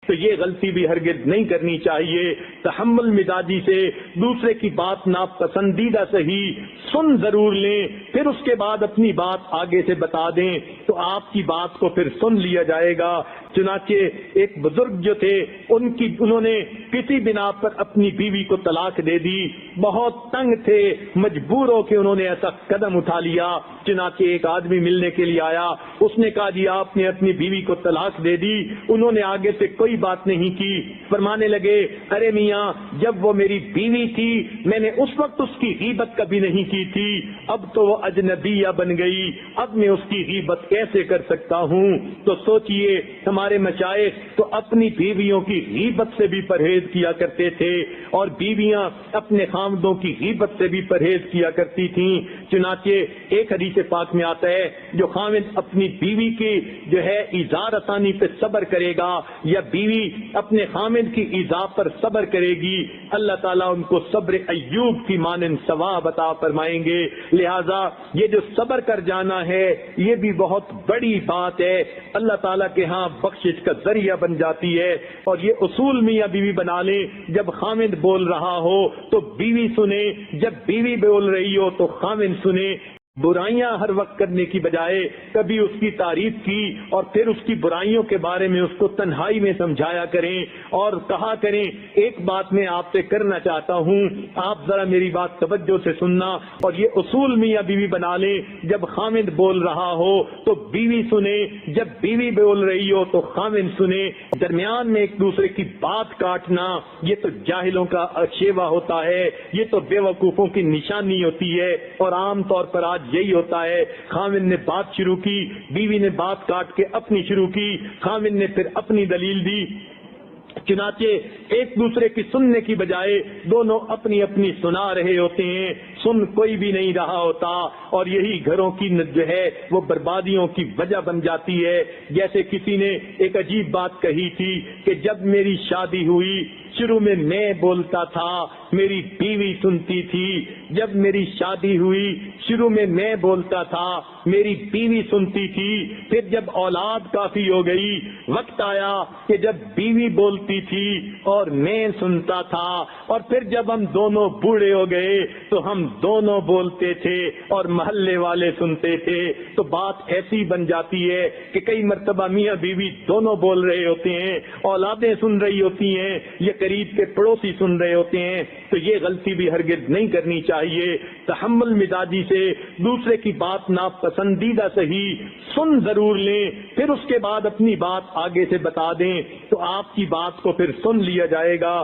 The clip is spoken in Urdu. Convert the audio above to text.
تو یہ غلطی بھی ہرگز نہیں کرنی چاہیے۔ تحمل مزاجی سے دوسرے کی بات ناپسندیدہ صحیح سن ضرور لیں، پھر اس کے بعد اپنی بات آگے سے بتا دیں تو آپ کی بات کو پھر سن لیا جائے گا۔ چنانچہ ایک بزرگ جو تھے انہوں نے کسی بنا پر اپنی بیوی کو طلاق دے دی، بہت تنگ تھے، مجبور ہو کے انہوں نے ایسا قدم اٹھا لیا۔ چنانچہ ایک آدمی ملنے کے لیے آیا، اس نے کہا جی آپ نے اپنی بیوی کو طلاق دے دی۔ انہوں نے آگے سے کوئی بات نہیں کی، فرمانے لگے ارے میاں جب وہ میری بیوی تھی میں نے اس وقت اس کی غیبت کبھی نہیں کی تھی، اب تو وہ اجنبیہ بن گئی، اب میں اس کی غیبت کیسے کر سکتا ہوں؟ تو سوچئے ہمارے مشائخ تو اپنی بیویوں کی غیبت سے بھی پرہیز کیا کرتے تھے اور بیویاں اپنے خامدوں کی غیبت سے بھی پرہیز کیا کرتی تھیں۔ چنانچہ ایک حدیث پاک میں آتا ہے جو خامد اپنی بیوی کی جو ہے ایذا رسانی پہ صبر کرے گا یا بیوی اپنے خامد کی ایذا پر صبر کرے گی، اللہ تعالیٰ ان کو صبر ایوب کی مانند ثواب عطا فرمائیں گے۔ لہذا یہ جو صبر کر جانا ہے یہ بھی بہت بڑی بات ہے، اللہ تعالیٰ کے ہاں بخشش کا ذریعہ بن جاتی ہے۔ اور یہ اصول میاں بیوی بنا لیں، جب خامد بول رہا ہو تو بیوی سنے، جب بیوی بول رہی ہو تو خامد سنے۔ برائیاں ہر وقت کرنے کی بجائے کبھی اس کی تعریف کی اور پھر اس کی برائیوں کے بارے میں اس کو تنہائی میں سمجھایا کریں اور کہا کریں ایک بات میں آپ سے کرنا چاہتا ہوں، آپ ذرا میری بات توجہ سے سننا۔ اور یہ اصول میاں بیوی بنا لیں، جب خامد بول رہا ہو تو بیوی سنے، جب بیوی بول رہی ہو تو خامد سنے۔ درمیان میں ایک دوسرے کی بات کاٹنا یہ تو جاہلوں کا شیوا ہوتا ہے، یہ تو بے وقوفوں کی نشانی ہوتی ہے، اور عام طور پر آج یہی ہوتا ہے، خامد نے بات شروع کی، بیوی نے بات کاٹ کے اپنی شروع کی، خامد نے پھر اپنی دلیل دی۔ چنانچہ ایک دوسرے کی سننے کی بجائے دونوں اپنی اپنی سنا رہے ہوتے ہیں، سن کوئی بھی نہیں رہا ہوتا، اور یہی گھروں کی جو ہے وہ بربادیوں کی وجہ بن جاتی ہے۔ جیسے کسی نے ایک عجیب بات کہی تھی کہ جب میری شادی ہوئی شروع میں بولتا تھا میری بیوی سنتی تھی، جب میری شادی ہوئی شروع میں بولتا تھا میری بیوی سنتی تھی، پھر جب اولاد کافی ہو گئی وقت آیا کہ جب بیوی بولتی تھی اور میں سنتا تھا، اور پھر جب ہم دونوں بوڑھے ہو گئے تو ہم دونوں بولتے تھے اور محلے والے سنتے تھے۔ تو بات ایسی بن جاتی ہے کہ کئی مرتبہ میاں بیوی دونوں بول رہے ہوتے ہیں، اولادیں سن رہی ہوتی ہیں، یہ قریب کے پڑوسی سن رہے ہوتے ہیں۔ تو یہ غلطی بھی ہرگز نہیں کرنی چاہیے۔ تحمل مزاجی سے دوسرے کی بات ناپسندیدہ صحیح سن ضرور لیں، پھر اس کے بعد اپنی بات آگے سے بتا دیں تو آپ کی بات کو پھر سن لیا جائے گا۔